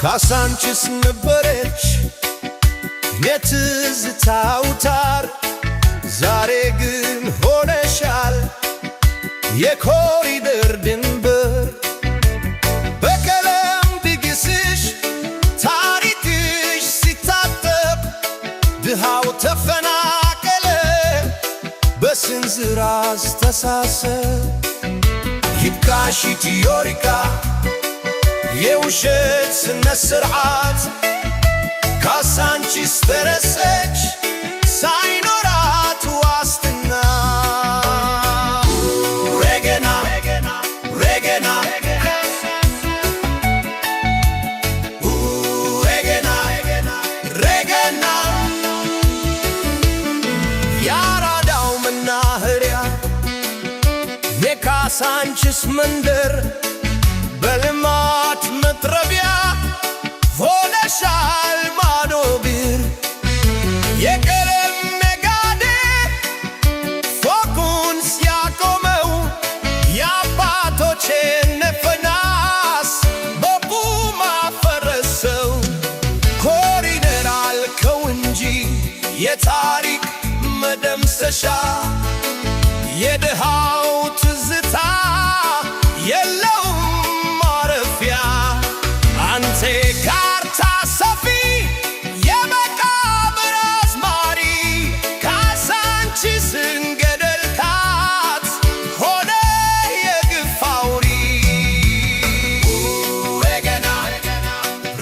ካሳንቺስ ነበረች የትዝታ አውታር ዛሬ ግን ሆነሻል የኮሪደር ድንበር በቀለም ድግስሽ ታሪክሽ ሲታጠብ ድሃው ተፈናቀለ በስንዝር አስተሳሰብ ይብቃሽ ኢትዮሪካ የውሸት ስነ ስርዓት ካሳንቺስ ተረሰች ሳይኖራት ዋስትና ሬገና ሬገና ሬገና ያራዳው መናኸሪያ የካሳንቺስ መንደር በልማት መጥረቢያ ሆነሻል ማዶ ቢር የቀለም ነጋዴ ፎቁን ሲያቆመው የአባቶቼን ነፈናስ በቡማ ፈረሰው ኮሪደር አልከው እንጂ የታሪክ መደምሰሻ የድሃው ትዝታ የለውም ማረፊያ አንተ ካርታ ሰፊ የመቃብር አዝማሪ ካሳንቺስን ገደልካት ሆነ የግፍ አውሪ ሬገና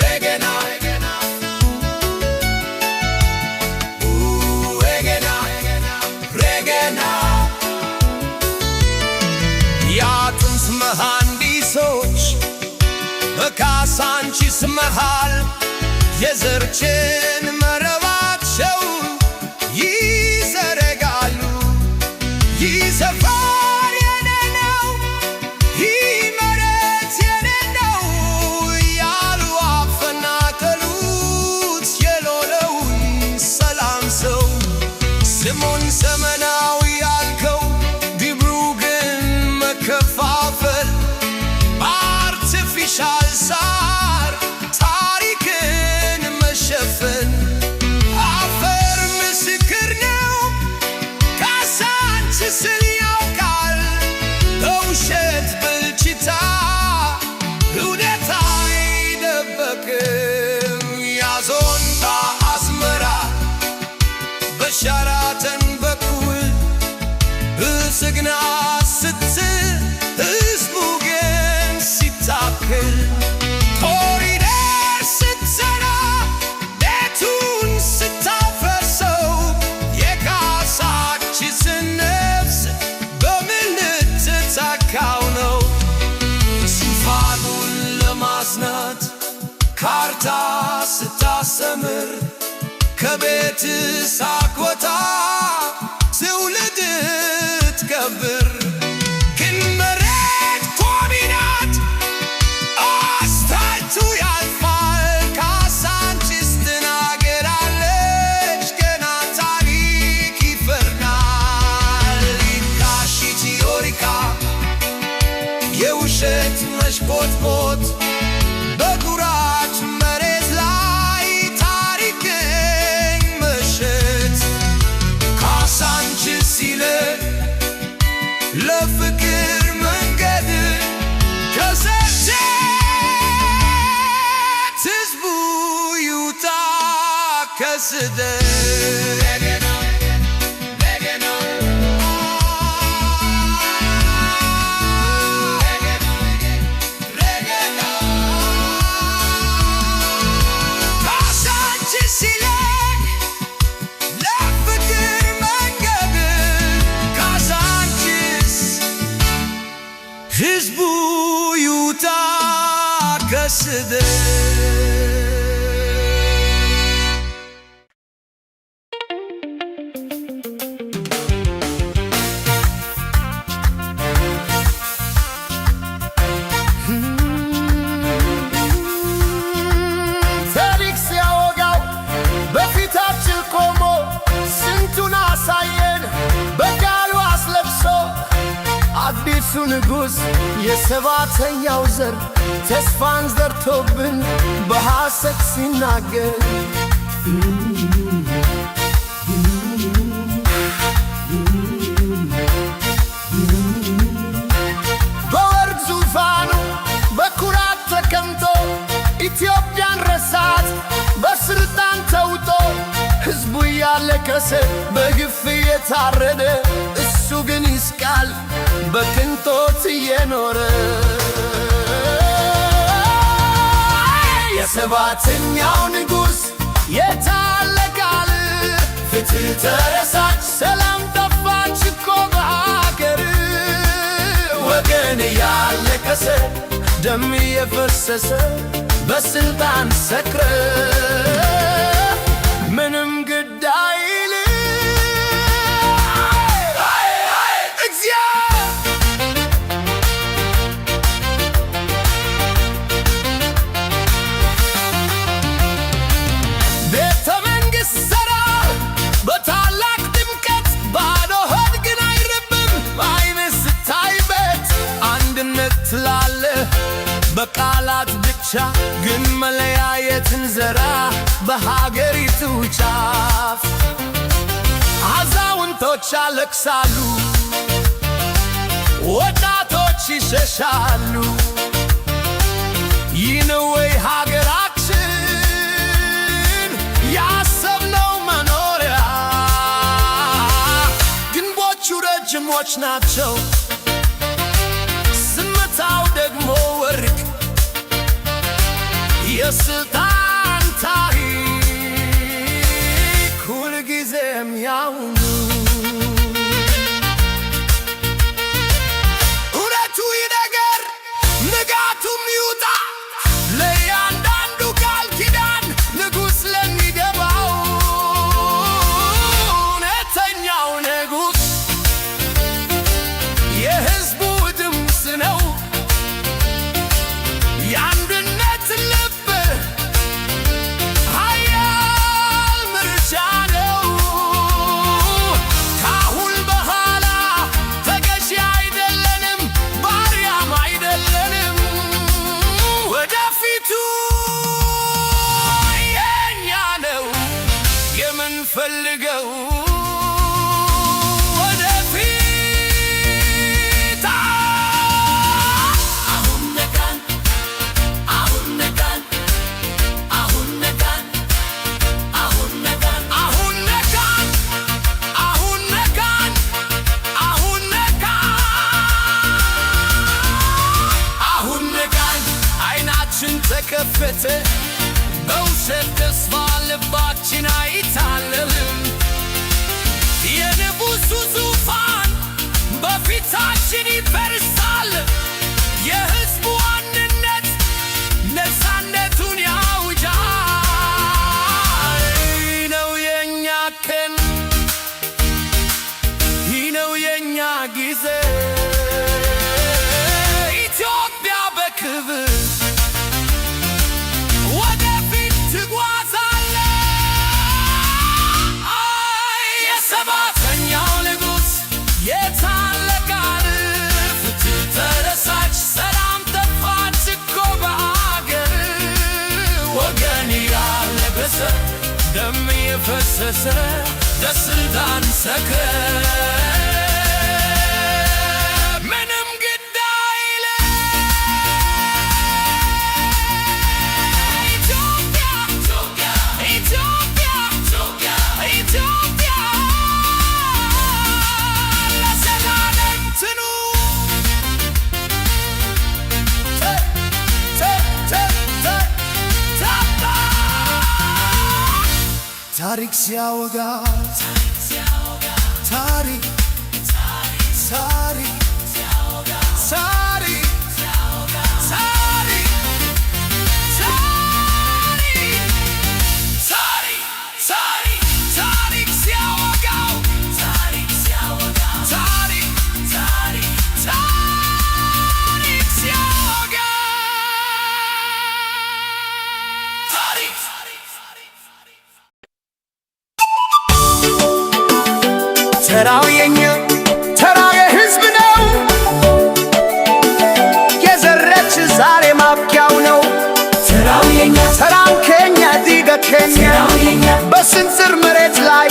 ሬገና ሬገና የጥንት መሐንዲሶች በካሳንቺስ መሃል የዘርችን መረባቸው ይዘረጋሉ ይህ ሰፈር የኔ ነው ይህ መሬት የኔ ነው ያሉ አፈናቀሉት የኖረውን ሰላም ሰው ስሙን ዘመናዊ ያልከው ግብሩ ግን መከፋፈል በአርቲፊሻል ሳር ታሪክን መሸፈን አፈር ምስክር ነው ካሳንቺስን ያውቃል በውሸት ብልጭታ እውነት አይደበቅም ያዞንታ አስመራ በሸራተን በኩል ብልጽግና ስትል ሕዝቡ ግን ሲታክል ኮሪደር ስትሰራ ቤቱን ስታፈርሰው የካሳንቺስን ነፍስ በምን ልትተካው ነው? ሽፋኑን ለማጽናት ካርታ ስታሰምር ከቤት ሳትወጣ ትውልድ ትከብር ግን መሬት ቋሚ ናት አስፋልቱ ያልፋል ካሳንቺስ ትናገራለች ገና ታሪክ ይፈርዳል ይብቃሽ ኢትዮሪካ የውሸት መሽቆጥቆጥ በኩራት መሬት ላይ ታሪክን መሸጥ ካሳንቺስ ይልቅ ለፍቅር መንገድ ከስደት ሕዝቡ ይውጣ ከስደት ካሳንቺስ ይልቅ ለፍቅር መንገድ ካሳንቺስ ሕዝቡ ይውጣ ከስደት ታሪክ ሲያወጋው በፊታችን ቆሞ ስንቱን አሳየን በቃሉ አስለብሶ አዲሱ ንጉሥ የሰባተኛው ዘር ተስፋን ዘርቶብን በሐሰት ሲናገር በወርቅ ዙፋኑ በኩራት ተቀምጦ ኢትዮጵያን ረሳት በስልጣን ተውጦ ሕዝቡ እያለቀሰ በግፍ እየታረደ እሱ ግን ይስቃል በቅንጦት እየኖረ የሰባተኛው ንጉሥ የታለ ቃል ፍትሕ ተረሳች ሰላም ጠፋች እኮ በአገር ወገን እያለቀሰ ደም እየፈሰሰ በስልጣን ሰክረ ምንም ግድ አይል ቤተ መንግሥት ሠራ በታላቅ ድምቀት ባዶ ሆድ ግን አይረብም ዓይንህ ስታይበት አንድነት ትላለህ በቃላት ብቻ ግን መለያየትን ዘራ በሀገሪቱ ጫፍ አዛውንቶች ያለቅሳሉ ወጣቶች ይሸሻሉ ይህ ነው ወይ ሀገራችን ያሰብነው መኖሪያ ግንቦቹ ረጅሞች ናቸው ዝምታው ደግሞ ወርቅ የስልጣን ታሪክ ሁልጊዜም ያው እውነቱ ይነገር ንጋቱም ይውጣ ለእያንዳንዱ ቃል ኪዳን ንጉሥ ለሚገባው እውነተኛው ንጉሥ የሕዝቡ ድምፅ ነው የአንድነት ልብ ኃያል ምርጫ ነው ካሁን በኋላ ተገዢ አይደለንም ባሪያም አይደለንም ወደፊቱ የኛ ነው የምንፈልገው ተከፈተ በውሸት ተስፋ ልባችን አይታለልም የንጉሡ ዙፋን በፊታችን ይፈርሳል የሕዝቡ አንድነት ነፃነቱን ያውጃል ይህ ነው የእኛ ቀን ይህ ነው የእኛ ጊዜ ኢትዮጵያ በክብር ሰባተኛው ንጉሥ የታለ ቃል ፍትሕ ተረሳች ሰላም ጠፋች እኮ በአገር ወገን ያለቀሰ ደም የፈሰሰ ለስልጣን ሰክረ ምንም ግድ አይልም ኢትዮጵያ ኢትዮጵያ ኢትዮጵያ ታሪክ ሲያወጋ ታሪክ ታሪክ ታሪክ ታሪክ ሲያወጋው ታሪክ ሲያወጋ ተራው የኛ ተራው የሕዝብ ነው የዘረች ዛሬ ኬንያ በስንዝር መሬት ላይ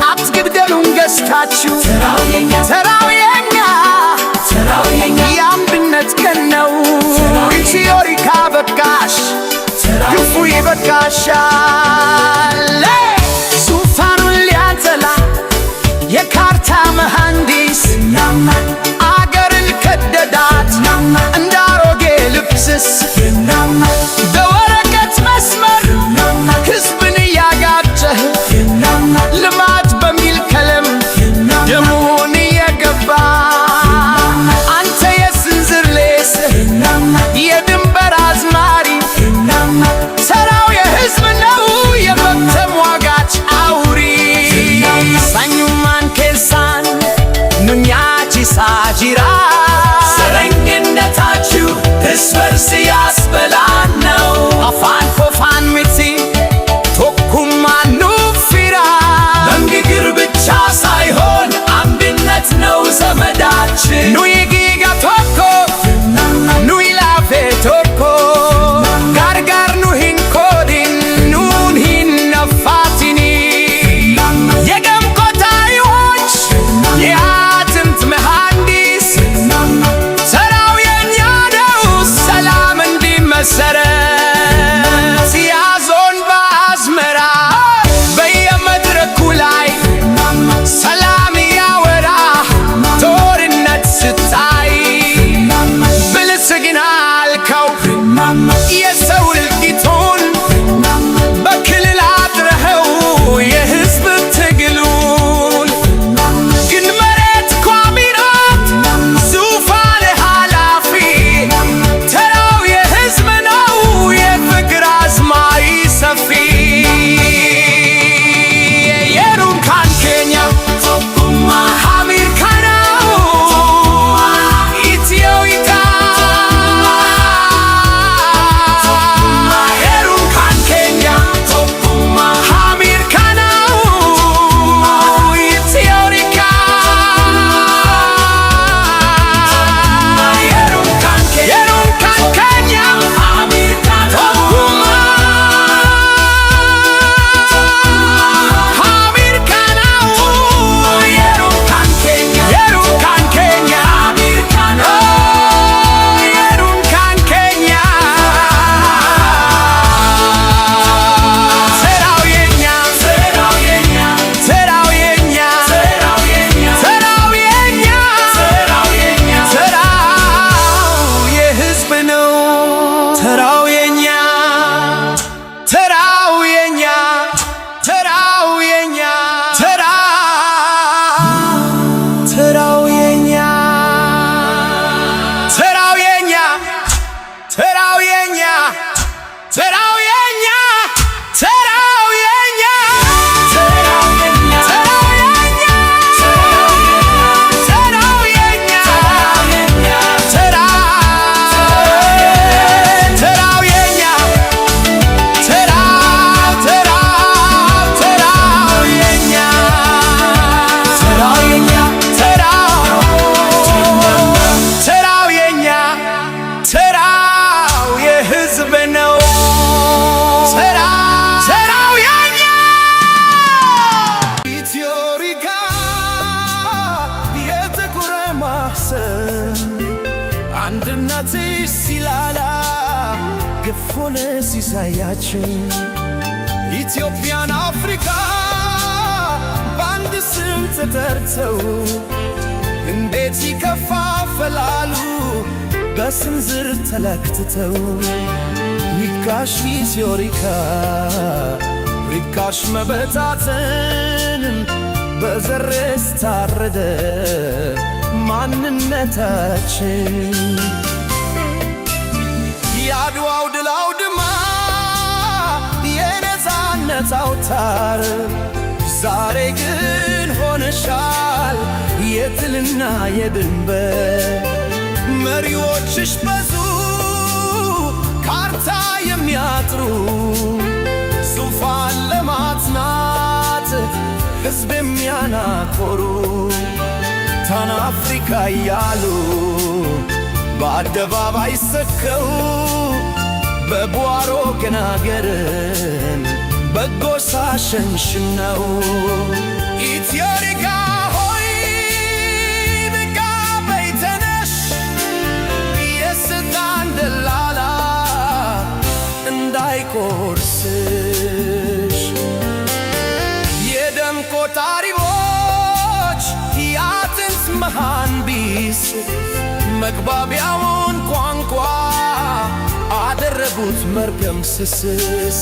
አትግደሉን ገዝታችሁ ተራው የኛ የአንድነት ቀን ነው። ኢትዮሪካ በቃሽ ግፉ ይበቃሻል። ዙፋኑን ሊያጠላ የካርታ መሐንዲስ አገርን ከደዳት እንደ አሮጌ ልብስስ በወረቀት መስመር ሕዝብን እያጋጨህ ልማት በሚል ከለም ደሙን እየገባ አንተ የስንዝር ሌስ የድንበር አዝማሪ ተራው የሕዝብ ነው የመብት ተሟጋች አውሪ ሳኙማን ኬሳን ኑኛቺ ሳጂራ ሰረኝነታችሁ እርስ በርስ ያስበላን ነው። አፋን ፎፋን ሚቲ ቶኩማ ኑፊራ መንግግር ብቻ ሳይሆን አንድነት ነው ዘመዳችን። ኑይ ጊጋ ቶኮ ኑይ ላፌ ቶኮ ጋርጋር ኑሂን ኮዲን ኑን ሂን ነፋቲኒ የገምቆታሪዎች የአጥንት መሐንዲስ ተራው የኛ ነው ሰላም እንዲመሰረት ያዞን በአዝመራ በየመድረኩ ላይ ሰላም ያወራ ጦርነት ስታይ ብልጽግና አልከው የሰው እልቂቱን በክልል አድረኸው የሕዝብ ትግሉን ግን መሬት ቋሚ ናት ዙፋን ኃላፊ ተራው የሕዝብ ነው የፍቅር አዝማሪ ሰፊ የሩንካን ኬንያ አሜሪካናው ኢትዮይካ የሩንካን ኬንያ አሜሪካናው ኢትዮሪካ የሩንካን ኬንያ አንድነት ሲላላ ግፎን ሲሳያችን ኢትዮጵያን አፍሪካ በአንድ ስም ተጠርተው እንዴት ይከፋፈላሉ በስንዝር ተለክትተው ሪካሽ ኢትዮሪካ ሪካሽ መበታትን በዘርስ ታረደ ማንነታችን የአድዋው ድል አውድማ የነፃነት አውታር ዛሬ ግን ሆነሻል የትልና የድንበር መሪዎችሽ በዙ ካርታ የሚያጥሩ ዙፋን ለማጽናት ሕዝብ የሚያናኮሩ ታን አፍሪካ እያሉ በአደባባይ ሰከው በቧሮ ገናገርን በጎሳ ሸንሽነው ኢትዮሪካ ሆይ ንቃ በይ ተነሽ የስልጣን ደላላ እንዳይቆርስሽ የደም ቆጣሪዎች የአጥንት መሐንዲስ መግባቢያውን ቋንቋ አደረጉት መርገም ስስስ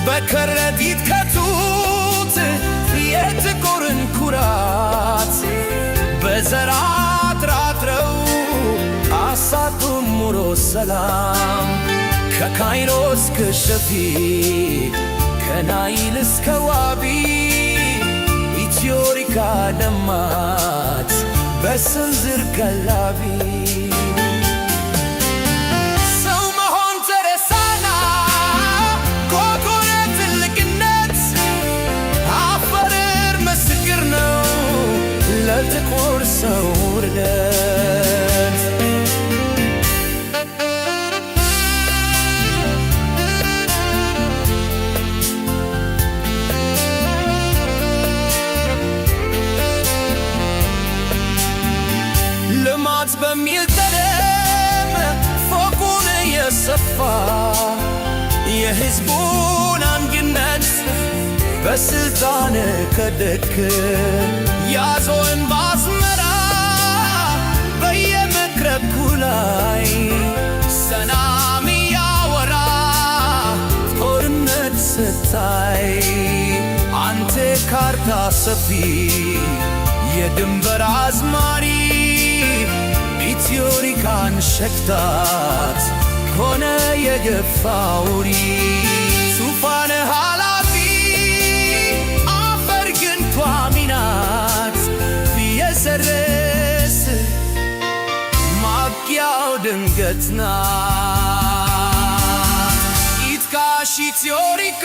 በከረጢት ከቱት የጥቁርን ኩራት በዘር አጥራጥረው አሳጡን ሙሮ ሰላም ከካይሮ እስከ ሸፊቅ ከናይል እስከ ዋቢ ኢትዮሪካ ደማት በስንዝር ቀላቢ ለጥቁር ሰው ውርደት ልማት በሚል ቀለም ፎቁን የሰፋ የሕዝቡን አንድነት በስልጣን ከደክ ያዞን ባስመራ በየመድረኩ ላይ ሰላም ያወራ ጦርነት ስታይ አንተ ካርታ ሰፊ የድንበር አዝማሪ ኢትዮሪካን ሸክታት ሆነ የገፋ ውሪ ሱፋነ ኃላፊ አፈር ግን ቷሚናት ቢየሰረስ ማብቂያው ድንገት ናት ኢትካሽ ኢትዮሪካ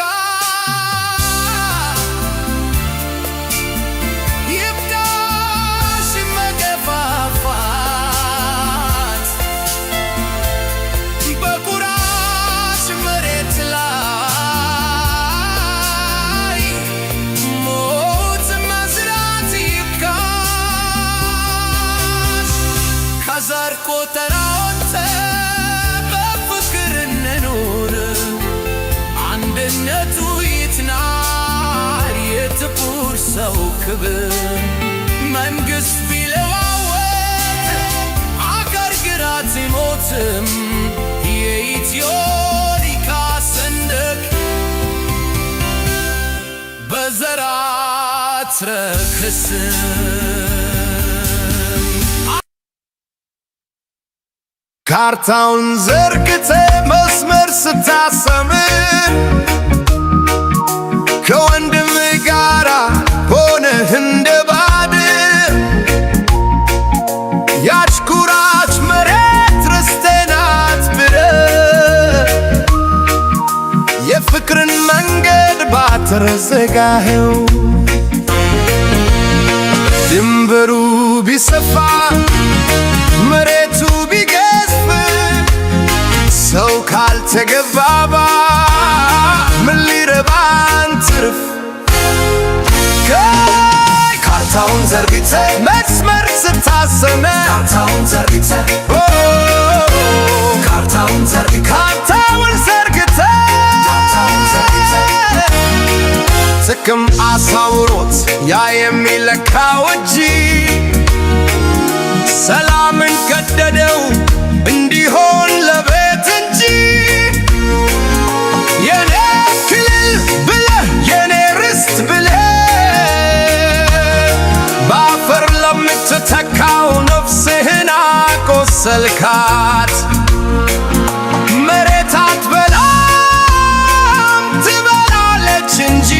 ቆጠራዎት በፍቅር እንኑር አንድነቱ ይትናር የጥቁር ሰው ክብር መንግሥት ቢለዋወጥ አገር ግራ አትሞትም የኢትዮሪካ ሰንደቅ በዘር አትረክስም ካርታውን ዘርግተ መስመር ስታሰምር ከወንድም ጋራ ሆነህ እንደ ባድር ያች ኩራች መሬት ርስቴ ናት ብለህ የፍቅርን መንገድ ባትር ዘጋኸው ድንበሩ ቢሰፋ መሬቱ ሰው ካልተገባባ ምን ሊረባን ትርፍ ካርታውን ዘርግተ መስመር ስታሰመ ካርታውን ዘርግተ ጥቅም አሳውሮት ያ የሚለካው እጅ ሰላምን ገደደው እንዲሆን ለቤት እንጂ የኔ ክልል ብለህ የኔ ርስት ብለህ በአፈር ለምትተካው ነፍስህን አቆሰልካት መሬት አትበላም ትበላለች እንጂ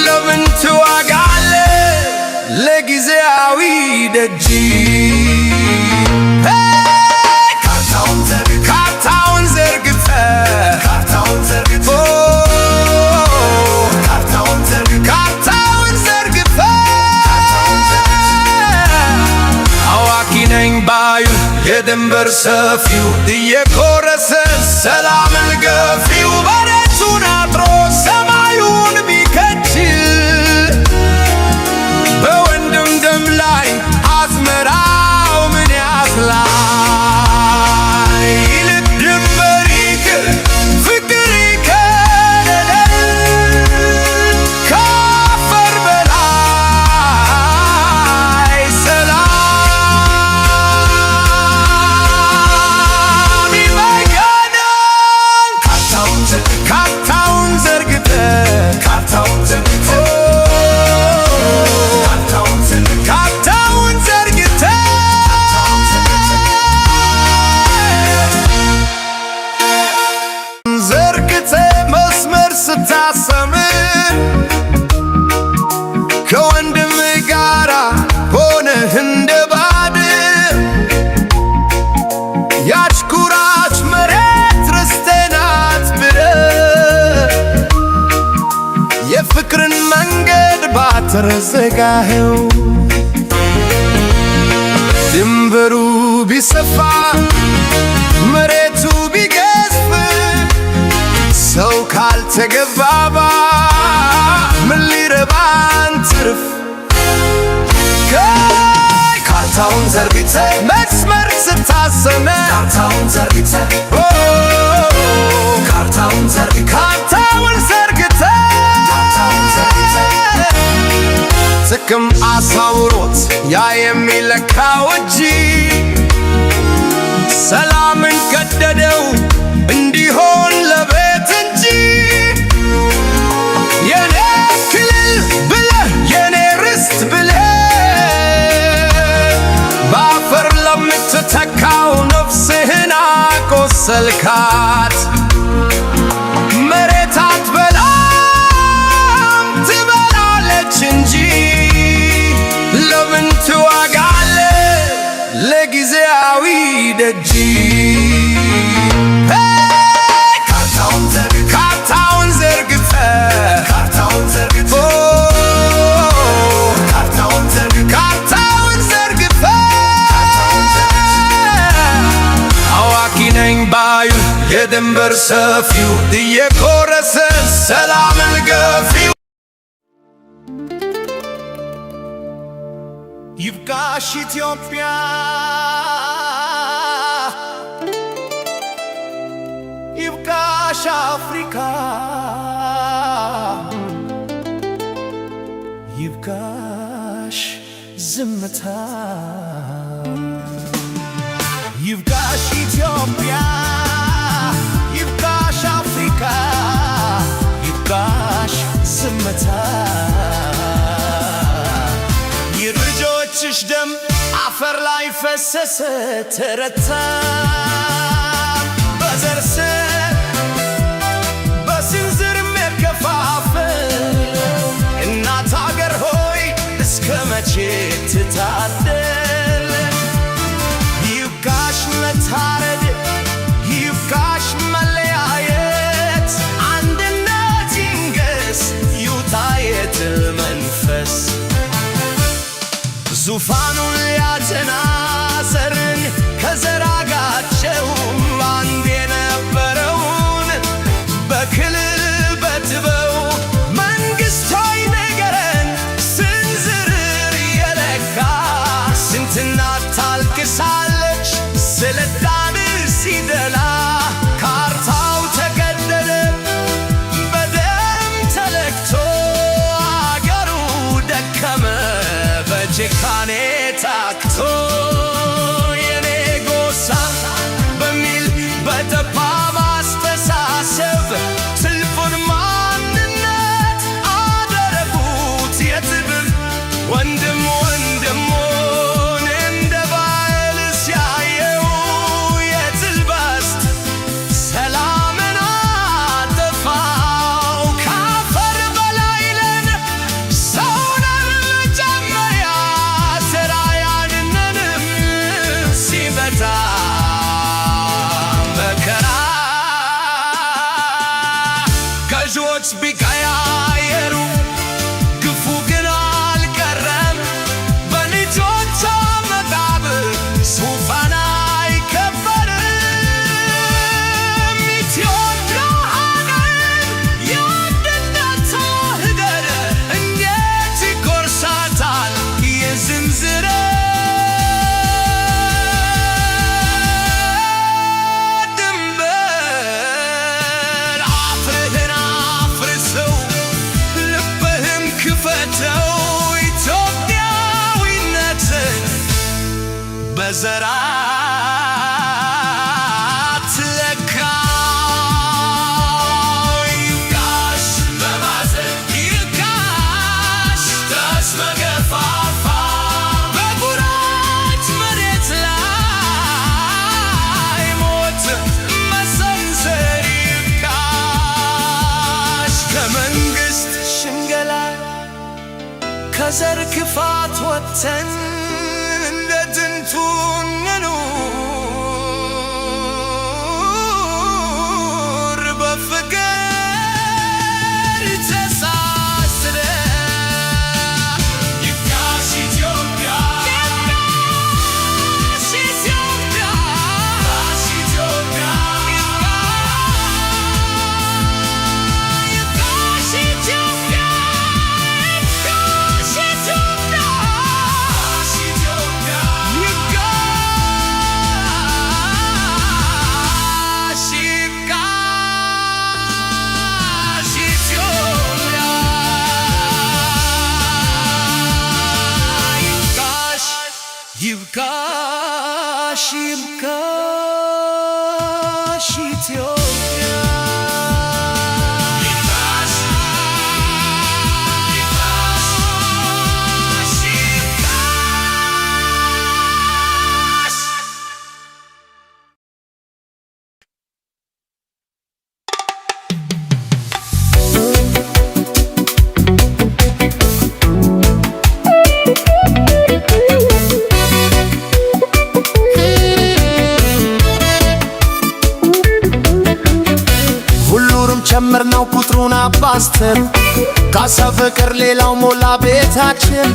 ለምን ትዋጋለህ ለጊዜያዊ ደጅ የድንበር ሰፊው እየኮረሰ ሰላምን ገፊው መሬቱን አጥሮ ሰማዩን ቢከችል በወንድም ደም ላይ አዝመራው ምን ያፍላል? ይልቅ ድንበር ይቅር ፍቅር ይከለል ከአፈር በላይ ሰላም ይበቃናል። ካርታውን ዘርግተን መስመር ስታሰምር ከወንድም ጋራ ሆነህ እንደ ባድር ያች ኩራች መሬት ርስቴ ናት ብለህ የፍቅርን መንገድ ባትር ዘጋኸው። ድንበሩ ቢሰፋ መሬቱ ቢገዝፍ ሰው ካልተገባባ ምን ሊረባን ትርፍ? ካርታውን ዘርግተ መስመር ስታሰመ ካርታውን ዘርግተ ጥቅም አሳውሮት ያ የሚለካው እጅ ሰላምን ቀደደው እንዲሆን ለቤት እንጂ የኔ ክልል ብለህ የኔ ርስት ብለህ በአፈር ለምትተካው ነፍስህን አቆሰልካት። መሬት አትበላም ትበላለች እንጂ ለምን ትዋጋለህ ለጊዜያዊ ደጅ? ካርታውን ዘርግፈ አዋቂ ነኝ ባዩ የድንበር ሰፊው እየኮረሰ ሰላምን ገፊው ይብቃሽ ኢትዮጵያ ይብቃሽ አፍሪካ ይብቃሽ ዝምታ ይብቃሽ ኢትዮጵያ ይብቃሽ አፍሪካ ይብቃሽ ዝምታ የልጆችሽ ደም አፈር ላይ ፈሰሰ ተረታ በዘር በስንዝር መከፋፈል እናት አገር ሆይ እስከ መቼ ትታደል? ይብቃሽ መታረድ ይብቃሽ መለያየት አንድነት ይንገስ ይውጣ የትል መንፈስ ዙፋኑን ሊያጸና ዘርን ከዘራጋቸው አንድ የነበረውን በክልል በትበው መንግሥታዊ ነገረን ስንዝር የለካ ስንት እናት ታልቅሳለች ስልጣን ሲደላ ካርታው ተቀደደ በደም ተለክቶ አገሩ ደከመ በጭካኔ ታክቶ የኔ ጎሳ በሚል በጠባብ አስተሳሰብ ትልፉን ማንነት አደረጉት የትብር ወንድም ወንድሙን እንደ ባል ሲያየው የትል በስት ሰላምን አጠፋው። ካፈር በላይ ለን ሰውነን መጀመሪያ ስራ ያድነንም ሲመጣ መከራ ገዦች ቢቀያየሩ ግፉ ግን አልቀረም። በልጆቿ መቃብር ዙፋን አይከበርም። መዘራት ለካ ይብቃሽ በማዘን ይብቃሽ ተስመገፋፋ በኩራት መሬት ላይ ሞት መሰንዘር ይብቃሽ ከመንግሥት ሽንገላ ከዘር ክፋት ወጥተን እንደ ጥንቱ እንኑር በፍቅር ተሳስረን ይብቃሽ ኢትዮጵያ ይብቃሽ ኢትዮጵያ ይብቃሽ ኢትዮጵያ ይብቃሽ ይብቃሽ ኢትዮጵያ ይብቃሽ ይብቃሽ ይብቃሽ ጨመርነው ቁጥሩን አባዝተን ካሳ ፍቅር ሌላው ሞላ ቤታችን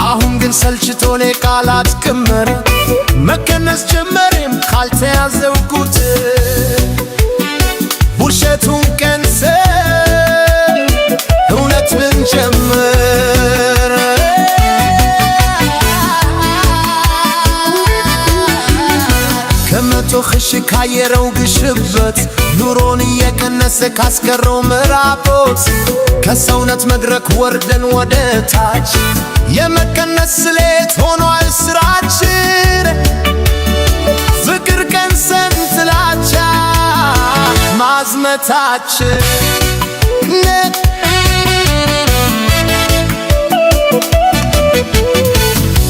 አሁን ግን ሰልችቶን የቃላት ክምር መቀነስ ጀመሬም ካልተያዘው ቁጥር ውሸቱን ቀንሰን እውነት ብንጀምር ከመቶ ኽሽ ካየረው ግሽበት ኑሮን እየቀነሰ ካስቀረው ምዕራቦት ከሰውነት መድረክ ወርደን ወደ ታች የመቀነስ ስሌት ሆኗል ስራችን ፍቅር ቀንሰን ጥላቻ ማዝመታችን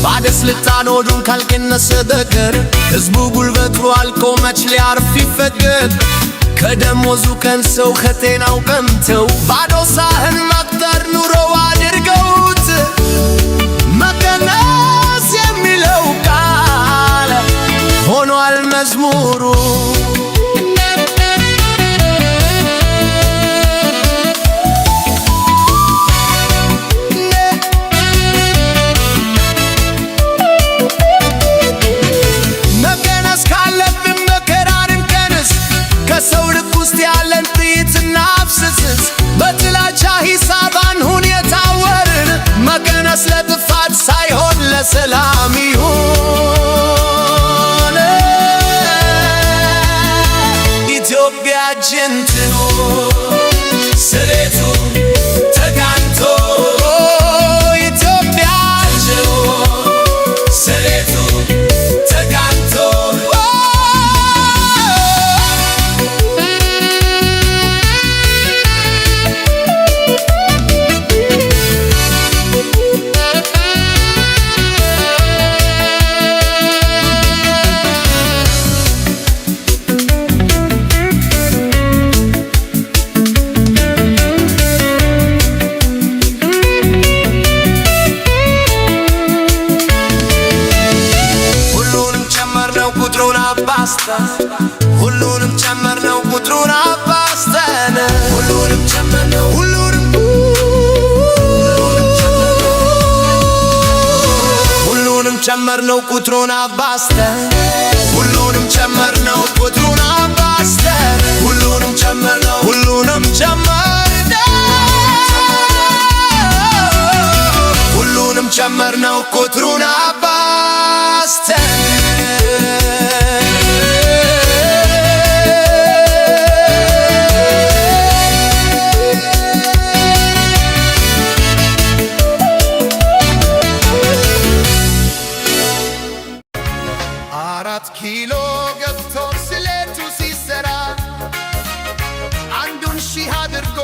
ባለስልጣን ሆዱን ካልቀነሰ በቀር ሕዝቡ ጉልበቱ አልቆ መች ሊያርፍ ይፈቀድ ከደሞዙ ከንሰው ከጤናው ቀምተው ባዶ ሳህን መቅጠር ኑሮው አድርገውት መቀነስ የሚለው ቃል ሆኗል መዝሙሩ ከሰው ልብ ውስጥ ያለን ጥይትና አፍስስስ በጥላቻ ሂሳብ አንሁን የታወርን መቀነስ ለጥፋት ሳይሆን ለሰላም ይሁን ኢትዮጵያችን ትኑር ስሬቱ ተጋንቶ ኢትዮጵያ ስሬቱ ተጋንቶ ሁሉንም ጨመርነው ቁጥሩን አባዝተን ሁሉንም ጨመርነው ሁሉንም ጨመርነው ቁጥሩን አባዝተን ሁሉንም ጨመርነው ቁጥሩን አባዝተን ሁሉንም ጨመርነው ሁሉንም ጨመርነው ቁጥሩን አባዝተን ሺህ አድርጎ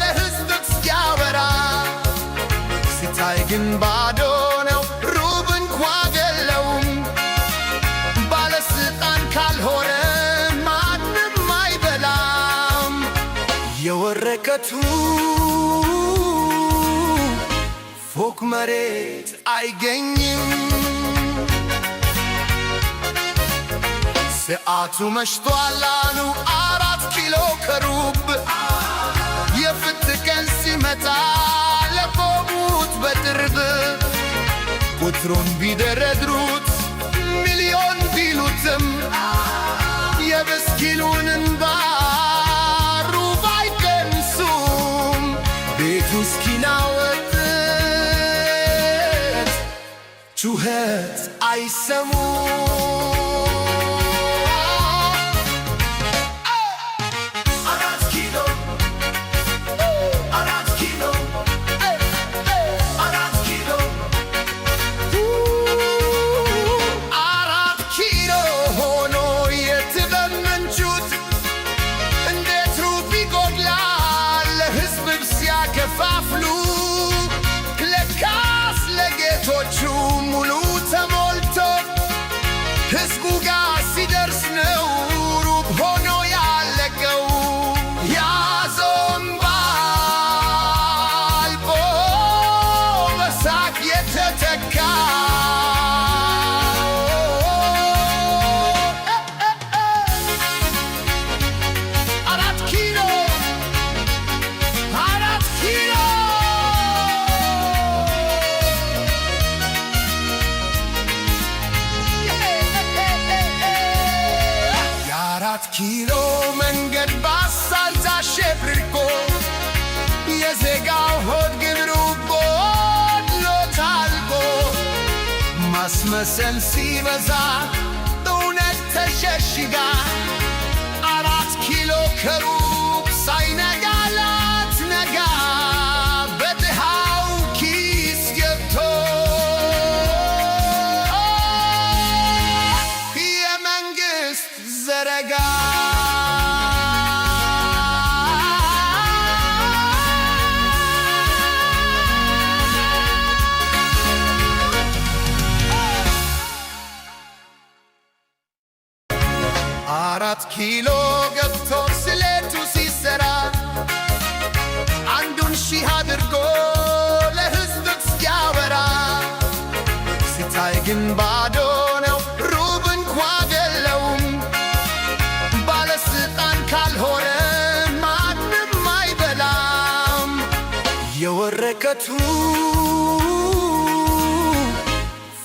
ለሕዝብ ሲያወራ ሲታይ ግን ባዶ ነው፣ ሩብ እንኳ የለውም። ባለስልጣን ካልሆነ ማንም አይበላም። የወረቀቱ ፎቅ መሬት አይገኝም። ሰዓቱ መሽቷል አሉ 4 ኪሎ ከሩብ። የፍትህ ቀን ሲመጣ ለቆሙት በጥርብ ቁጥሩን ቢደረድሩት ሚሊዮን ቢሉትም የምስኪኑን እንባ ሩብ አይቀንሱም። ቤቱ እስኪናወጥ ጩኸት አይሰሙም። ከፋፍሉ ለካስ ለጌቶቹ ሙሉ ተሞልቶ ሕዝቡ ጋር ሲደርስ ነው ሩብ ሆኖ ያለቀው። ያዞም ባልቦ በሳቅ የተተካ ኪሎ መንገድ ባሳልዛ ሸብርቆ የዜጋው ሆድ ግብሩ ጎድሎ ታልቆ ማስመሰል ሲበዛ እውነት ተሸሽጋ 4 ኪሎ ከሩብ ሳይነጋላት ነጋ በድሃው ኪስ ገብቶ የመንግሥት ዘረጋ። አራት ኪሎ ገብቶ ስሌቱ ሲሰራ አንዱን ሺህ አድርጎ ለሕዝብ ሲያወራ ሲታይ ግን ባዶ ነው፣ ሩብ እንኳ የለውም። ባለስልጣን ካልሆነ ማንም አይበላም። የወረቀቱ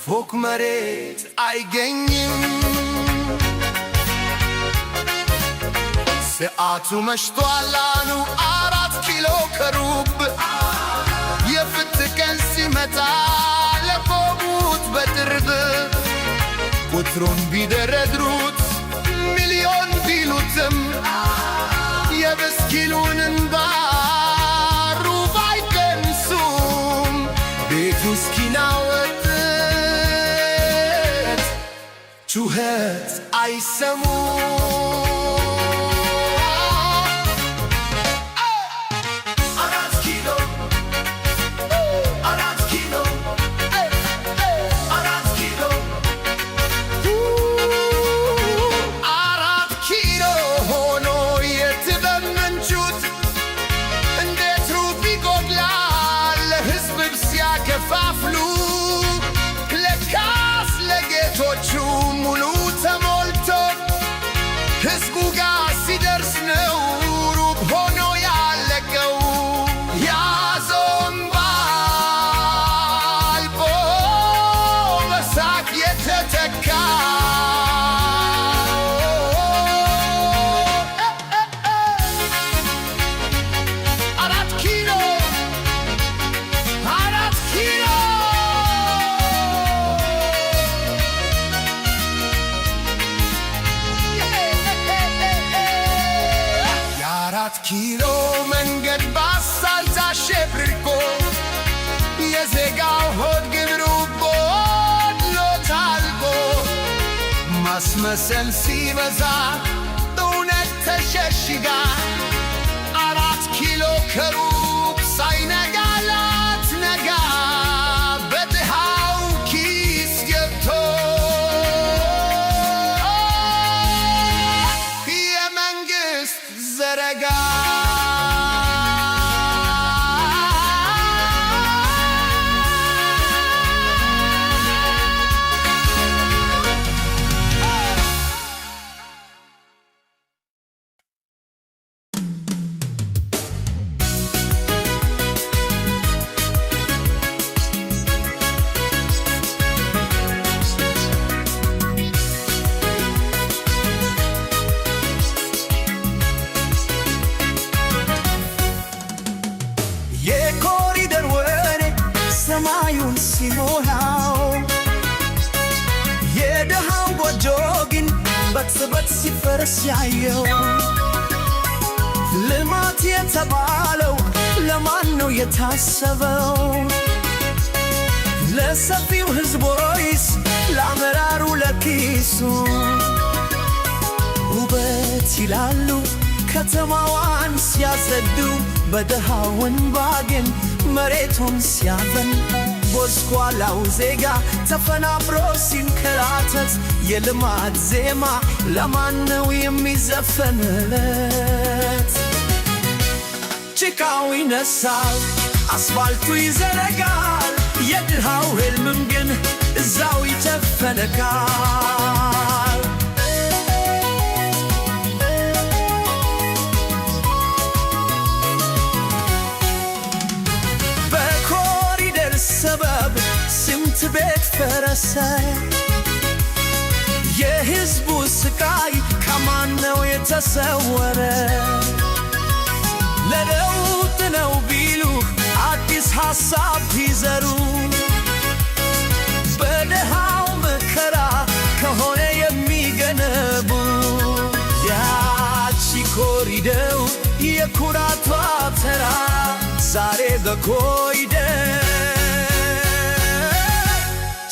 ፎቅ መሬት አይገኝም። ሰዓቱ መሽቷል አሉ 4 ኪሎ ከሩብ። የፍትህ ቀን ሲመጣ ለቆሙት በጥርብ ቁጥሩን ቢደረድሩት ሚሊዮን ቢሉትም የምስኪኑን እንባ ሩብ አይቀንሱም። ቤቱ እስኪናወጥ ጩኸት አይሰሙም። ከፋፍሉ ለካስ ለጌቶቹ ሙሉ ተሞልቶ ሕዝቡ ጋር ሲደርስ ነው ሩብ ሆኖ ያለቀው። ያዞም ባልቦ በሳቅ የተተካ ኪሎ መንገድ ባሳልዛ ሸብርቆ የዜጋው ሆድ ግብሩ ጎድሎ ታልቆ ማስመሰል ሲበዛ እውነት ተሸሽጋ ከሩቅ ሳይነጋላት ነጋ በድሃው ኪስ ገብቶ የመንግሥት ዘረጋ የኮሪደር ወሬ ሰማዩን ሲሞላው የድሃው ጎጆ ግን በቅጽበት ሲፈርስ ያየው ልማት የተባለው ለማን ነው የታሰበው? ለሰፊው ሕዝብ ወይስ ለአመራሩ ለኪሱ? ውበት ይላሉ ከተማዋን ሲያጸዱ በድሃው እንባ ግን መሬቱን ሲያበን ጎስቋላው ዜጋ ተፈናብሮ ሲንከራተት የልማት ዜማ ለማን ነው የሚዘፈንለት? ጭቃው ይነሳል፣ አስፋልቱ ይዘረጋል፣ የድሃው ሕልምም ግን እዛው ይተፈነካል። በኮሪደር ሰበብ ስንት ቤት ፈረሰ? የሕዝቡ ስቃይ ከማን ነው የተሰወረ? ለለውጥ ነው ቢሉ አዲስ ሐሳብ ቢዘሩ በድሃው መከራ ከሆነ የሚገነቡ ያቺ ኮሪደር የኩራቷ ተራ ዛሬ በኮሪደር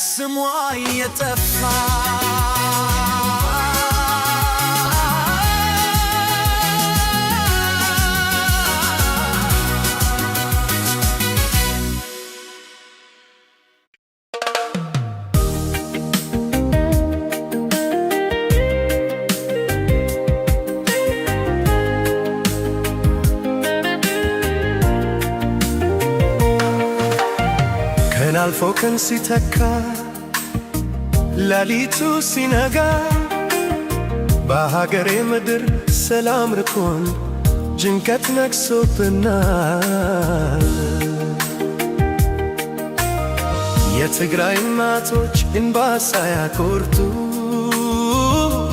ስሟ የጠፋ አልፎ ቀን ሲተካ ሌሊቱ ሲነጋ በሀገሬ ምድር ሰላም ርቆን ጭንቀት ነግሶብናል። የትግራይ እናቶች እንባ ሳያቆርጡ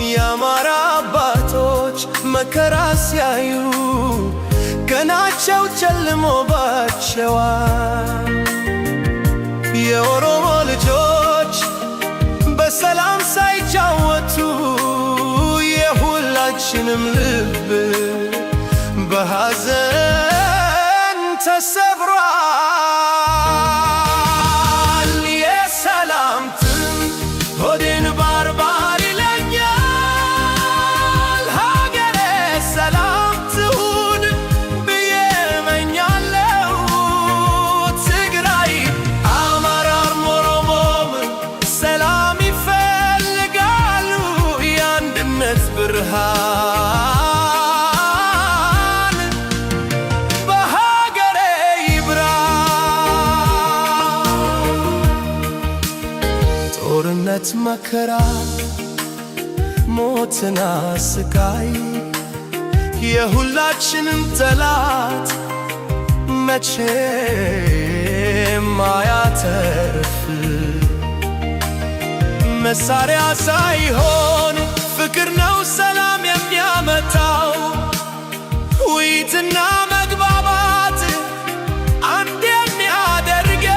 የአማራ አባቶች መከራ ሲያዩ ቀናቸው ጨልሞባቸዋል። የኦሮሞ ልጆች በሰላም ሳይጫወቱ የሁላችንም ልብ በሐዘን ተሰብሯል። የሰላም ጥም ሆዴን ባርባር ይለኛል። ሀገሬ ሰላም ትሁን ብዬ እመኛለሁ። ትግራይ አማራም ኦሮሞም ሰላም ይፈልጋሉ። የአንድነት ብርሃን በሀገሬ ይብራ። ጦርነት መከራ ሞትና ስቃይ የሁላችንም ጠላት መቼም አያተርፍ። መሳሪያ ሳይሆን ፍቅር ነው ሰላም የሚያመጣው። ውይይትና መግባባት አንድ የሚያደርገን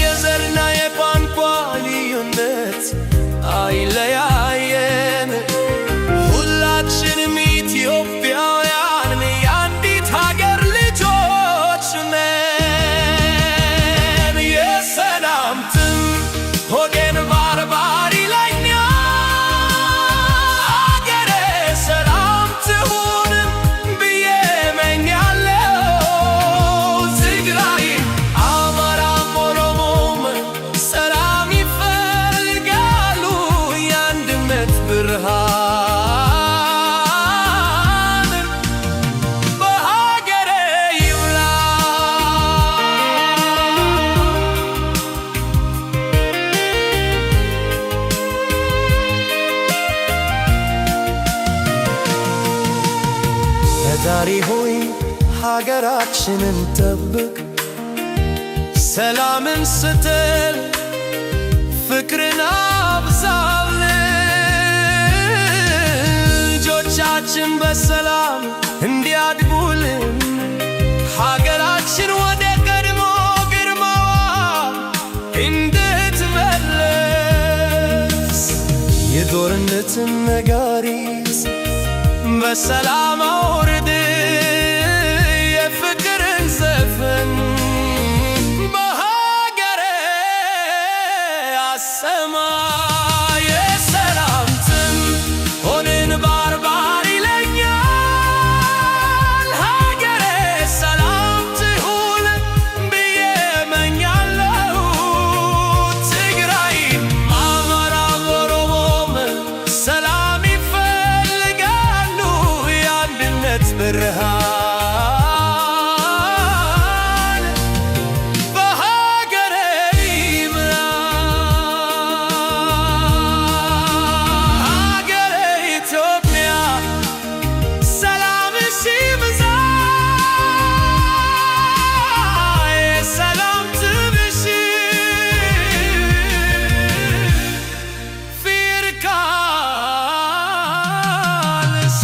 የዘርና የቋንቋ ልዩነት አይለያየን። ሁላችንም ኢትዮጵያውያን የአንዲት ሀገር ልጆች ነን። የሰላም ጥም ሆዴን ባርባር ይለኛል። ሀገሬ ሰላም ትሁን ፈጣሪ ሆይ ሀገራችንን ጠብቅ፣ ሰላምን ስጠን፣ ፍቅርን አብዛልን። ልጆቻችን በሰላም እንዲያድጉልን ሀገራችን ወደ ቀድሞ ግርማዋ እንድትመለስ የጦርነትን ነጋሪት በሰላም አውርድ፣ የፍቅርን ዘፈን በሀገሬ አሰማ። የሰላም ጥም ሆንን ባርባር ይለኛል፣ ሀገሬ ሰላም ትሁን ብዬ እመኛለሁ። ትግራይም አማራም ኦሮሞም ሰላም ይፈልጋሉ፣ የአንድነት ብርሃን በሀገሬ ይብራ። ሀገሬ ኢትዮጵያ ሰላምሽ ይብዛ፣ የሰላም ትብሽ ፊርካልሽ።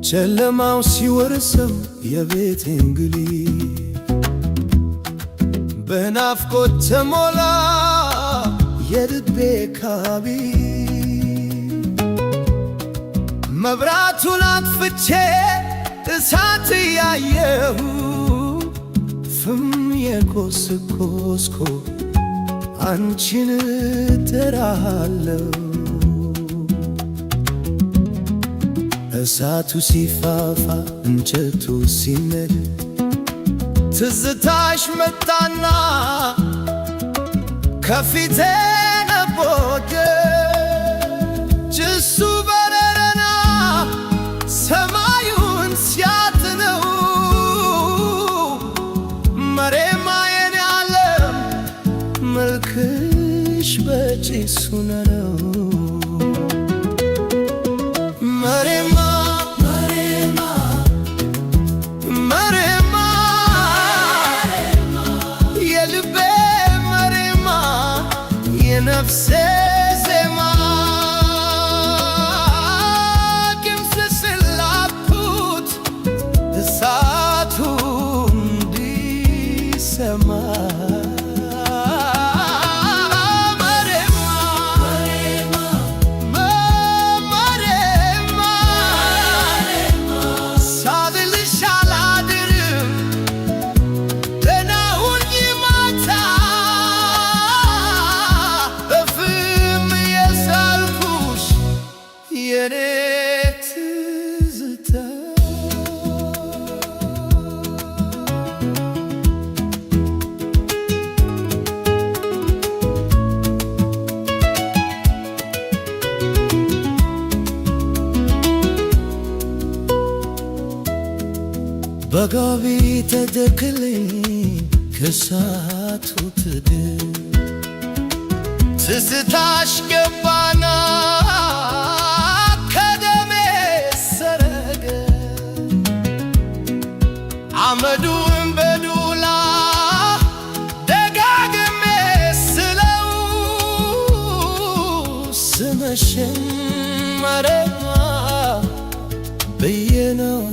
ጨለማው ሲወርሰው የቤቴን ግሊ በናፍቆት ተሞላ የልቤ ካቢ። መብራቱን አጥፍቼ እሳት ያየሁ ፍም የኮስኮስኮ አንቺን እጠራለሁ። እሳቱ ሲፋፋ እንጨቱ ሲነድ ትዝታሽ መጣና ከፊቴ ነቦደ። ጭሱ በረረና ሰማዩን ሲያጥነው መሬማ የኔ ዓለም መልክሽ በጭሱ ነው። መሬማ የልቤ መሬማ የነፍሴ ዜማ ግምስስላኩት እሳቱ እንዲሰማ። ሳልልሽ አላድርም ገና ሁኝ ማታ በፍም የሳልኩሽ የኔ ትዝታ። በጋቢ ተደክለኝ ከሳቱ ትድን ትዝታሽ ገባና ከደሜ ሰረገ። አመዱን በዱላ ደጋግሜ ስለው ስመሽን መሬማ ብዬ ነው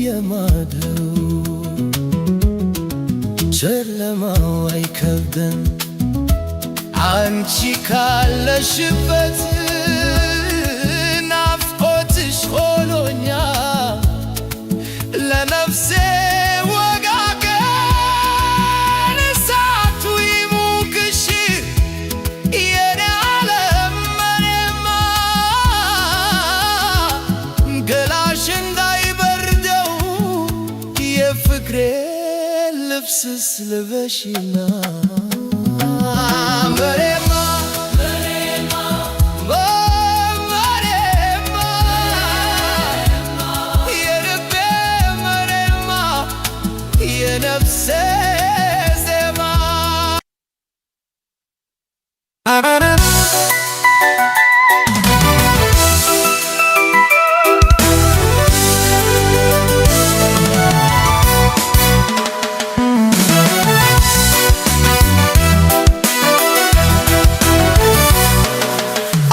የማደው። ጨለማው አይከብደን አንቺ ካለሽበት፣ ናፍቆትሽ ሆኖኛል ለነፍሴ ወጋገን። እሳቱ ይሙቅሽ የኔ ዓለም መሬማ ገላሽ እንዳይበርደው የፍቅሬ ልብስስ ልበሽና መሬማ የልቤ መሬማ የነፍሴ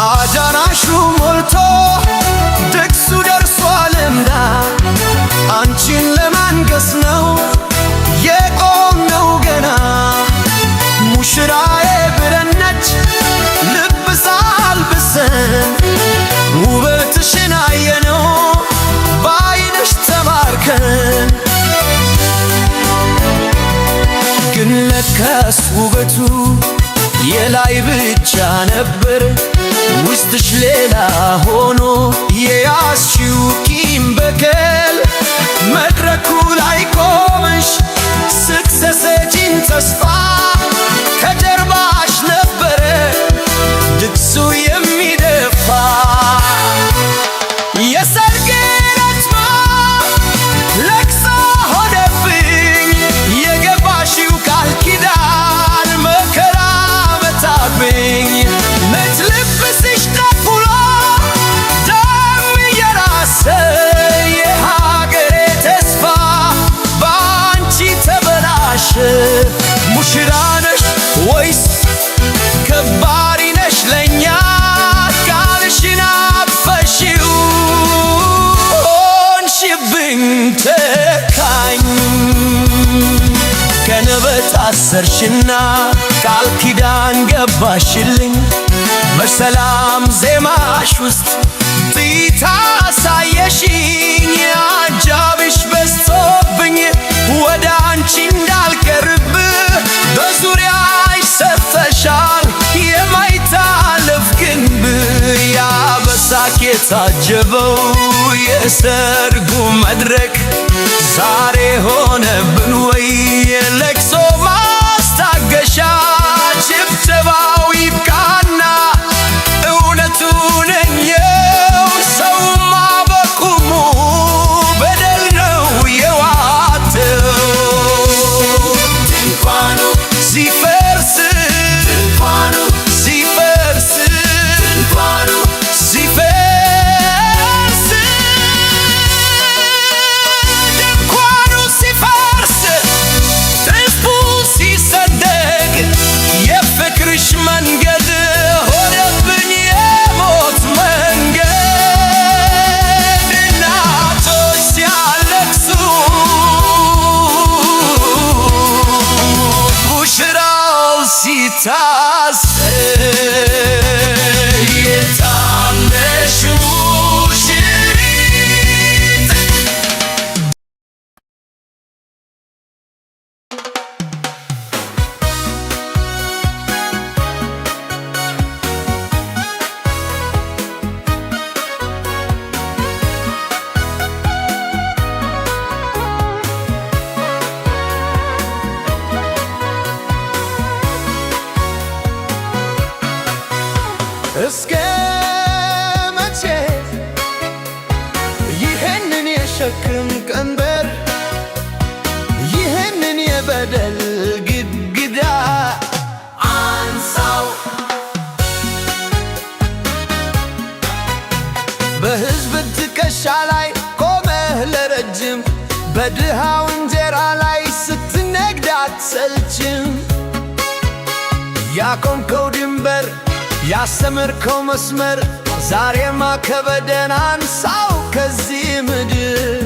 አዳራሹ ሞልቶ ድግሱ ደርሷልና አንቺን ለማንገስ ነው የቆምነው ገና። ሙሽራዬ ብለን ነጭ ልብስ አልብሰን ውበትሽን አየነው በዓይንሽ ተማርከን። ግን ለካስ ውበቱ የላይ ብቻ ነበር ውስጥሽ ሌላ ሆኖ የያዝሽው ቂም በቀል። መድረኩ ላይ ቆመሽ ስትሰጪኝ ተስፋ ከጀርባሽ ነበረ ድግሱ የሚደፋ። የሰርጌ ዕለት ለቅሶ ሆነብኝ የገባሽው ቃል ኪዳን መከራ መታብኝ። ነጭ ልብስሽ ጠቁሮ ደም እየራሰ የሀገሬ ተስፋ በአንቺ ተበላሸ። ሙሽራ ነሽ ወይስ ከባሪ ነሽ ለእኛ? ቃልሽን አፈርሽው ሆንሽብኝ ተካኝ። ቀለበት አሰርሽና ቃል ኪዳን ገባሽልኝ በሰላም ዜማሽ ውስጥ ጥይት አሳየሽኝ። አጃብሽ በዝቶብኝ ወደ አንቺ እንዳልቀርብ በዙሪያሽ ሰፍተሻል የማይታለፍ ግንብ። ያ በሳቅ የታጀበው የሰርጉ መድረክ ዛሬ ሆነብን ወይ የለቅሶ ማስታገሻ? ጭብጨባው ይብቃና እውነቱን እንየው ሰውማ በቁሙ በደል ነው የዋተው። ድንኳኑ ሲፈርስ ድንኳኑ ሲፈርስ ድንኳኑ ሲፈርስ ድንኳኑ ሲፈርስ ሕዝቡ ሲሰደግ የፍቅርሽ መንገድ ሆነብኝ የሞት መንገድ። እናቶች ሲያለቅሱ ሙሽራው ሲታሰር የታመሹ ሙሽሪት እስከ መቼ ይህንን የሸክም ቀንበር ይህንን የበደል ግድግዳ አንሳው? በሕዝብ ትከሻ ላይ ቆመህ ለረጅም በድሃው እንጀራ ላይ ስትነግድ አትሰልችም። ያቆምከው ድንበር ያሰመርከው መስመር ዛሬማ ከበደን አንሳው ከዚህ ምድር።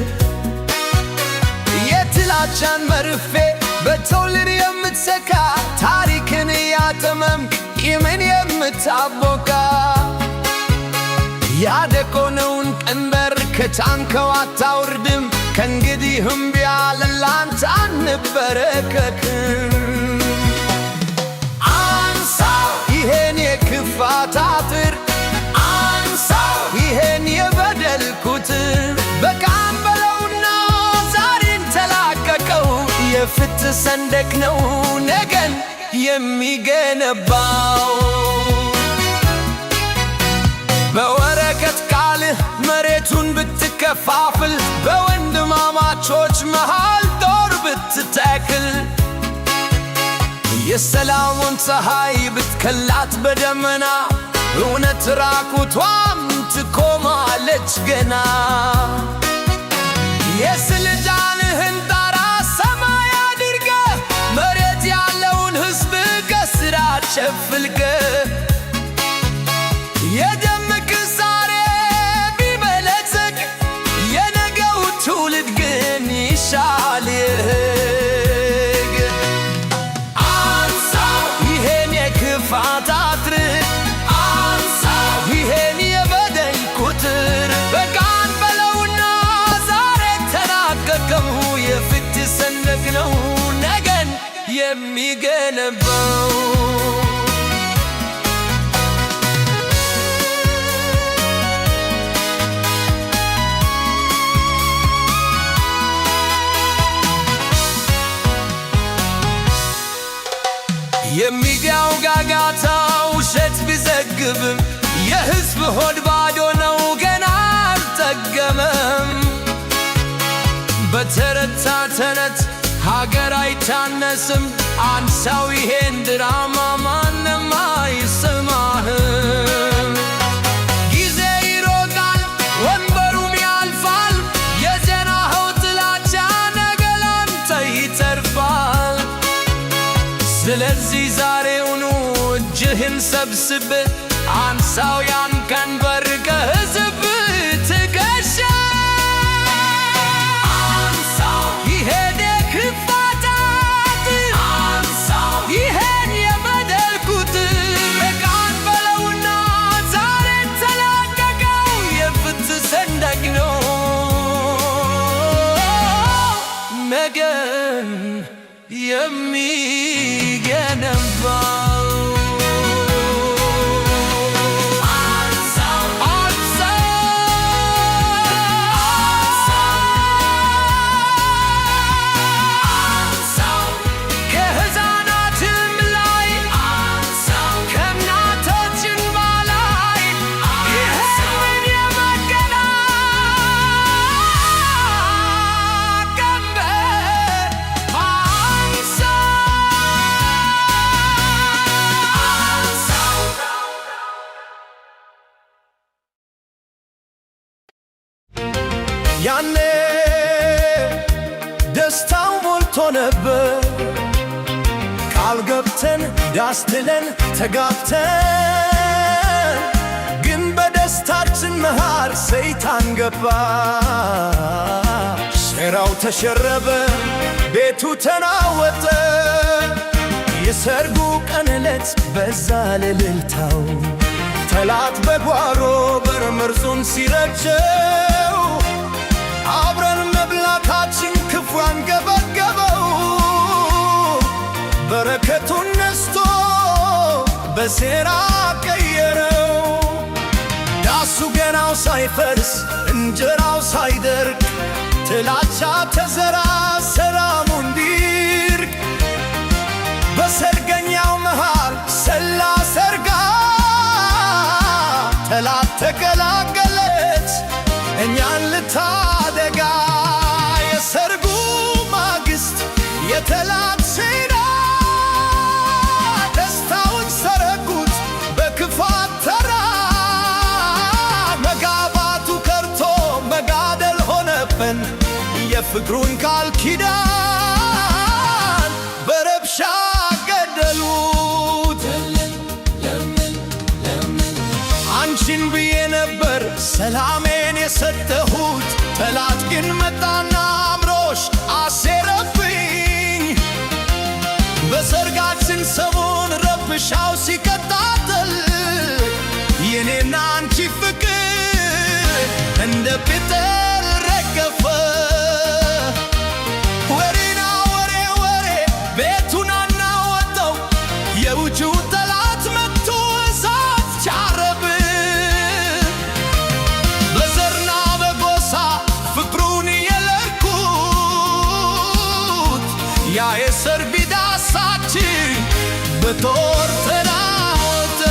የጥላቻን መርፌ በትውልድ የምትሰካ ታሪክን ያጠመምክ ቂምን የምታቦካ ያደቆነውን ቀንበር ከጫንከው አታውርድም። ከእንግዲህም ቢያለን ላንተ አንበረከክም። ይሄን የክፋት አጥር አንሳው፣ ይሄን የበደል ኩትር በቃም በለውና ዛሬን ተላቀቀው። የፍትህ ሰንደቅ ነው ነገን የሚገነባው። በወረቀት ቃልህ መሬቱን ብትከፋፍል፣ በወንድማማቾች መሃል ጦር ብትተክል፣ የሰላሙን ፀሐይ ብትከላት በደመና እውነት ራቁቷም ትቆማለች ገና። የስልጣንህን ጣራ ሰማይ አድርገህ መሬት ያለውን ሕዝብ ከስራ ሸፍልገህ የደምቅ ዛሬ ቢበለጽግ የነገው ትውልድ ግን ይሻልህ። አንሳው ይሄን የክፋት አጥር፣ አንሳው ይሄን የበደል ቁጥር፣ በቃን በለውና ዛሬ ተናገርከው። የፍትህ ሰንደቅ ነው ነገን የሚገነባው። የሚዲያው ጋጋታ ውሸት ቢዘግብም የሕዝብ ሆድ ባዶ ነው ገና አልጠገመም። በተረታ ተረት ሀገር አይታነስም። አንሳው ይሄን ድራማ ማንም አይሰማህም። ጊዜ ይሮጣል ወንበሩም ያልፋል። የዘራኸው ጥላቻ ነገ ላንተ ይተርፋል። ስለዚህ ዛሬውኑ እጅህን ሰብስብ፣ አንሳው ያን ቀንበር ከሕዝብ ትከሻ። አንሳው ይሄን የክፋት አጥር፣ አንሳው ይሄን የበደል ቁጥር፣ በቃን በለውና ዛሬ ተላቀቀው። የፍትህ ሰንደቅ ነው ነገን የሚገነባው። ያኔ ደስታው ሞልቶ ነበር። ቃል ገብተን ዳስትለን ተጋብተን፣ ግን በደስታችን መሃል ሰይጣን ገባ። ሴራው ተሸረበ፣ ቤቱ ተናወጠ። የሰርጉ ቀን ዕለት በዛ እልልታው፣ ጠላት በጓሮ በር መርዙን ሲረጨው፣ አብረን መብላታችን ክፉ አንገበገበው። በረከቱን ነስቶ በሴራ ቀየረው። ዳሱ ገናው ሳይፈርስ እንጀራው ሳይደርቅ፣ ጥላቻ ተዘራ ሰላሙ እንዲርቅ። በሰርገኛው መሃል ሰላ ሰርጋ ጠላት ተቀላቀለች እኛን ልታደጋ። የሰርጉ ማግስት የጠላት ሴራ ደስታውን ሰረጉት በክፋት ተራ። መጋባቱ ቀርቶ መጋደል ሆነብን፣ የፍቅሩን ቃል ኪዳን በረብሻ ገደሉት። አንቺን ብዬ ነበር ሰላሜን የሰጠሁት፣ ጠላት ግን መጣና አምሮሽ አሴረብኝ። በሰርጋችን ሰሞን ረብሻው ሲቀጣጠል፣ የኔና አንቺ ፍቅር እንደ ቅጠል ረገፈ። ወሬና ወሬ ወሬ ቤቱን አናወጠው፣ የውጭው ጠላት መጥቶ እሳት ጫረብ። በዘርና በጎሳ ፍቅሩን የለኩት፣ ያ የሰርግ ዳሳችን በጦር ተናወጠ።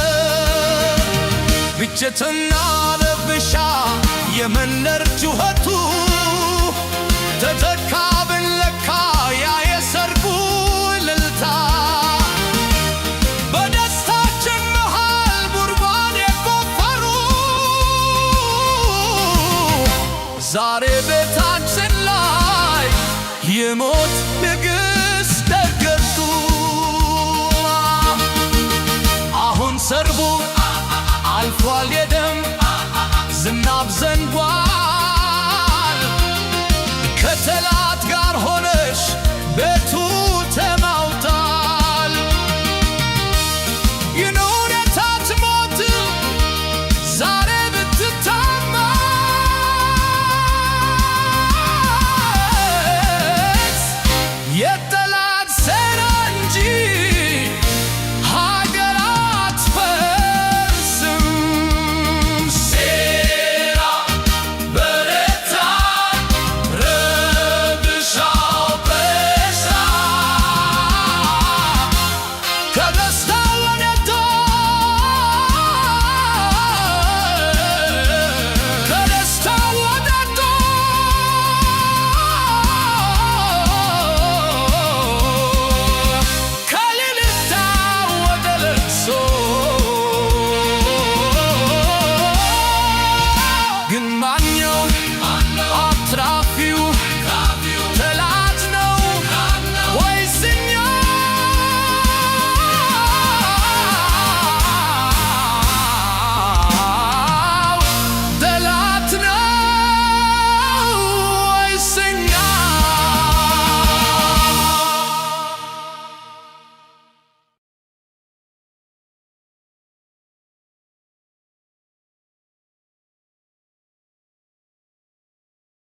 ግጭትና ረብሻ የመንደር ጩኸቱ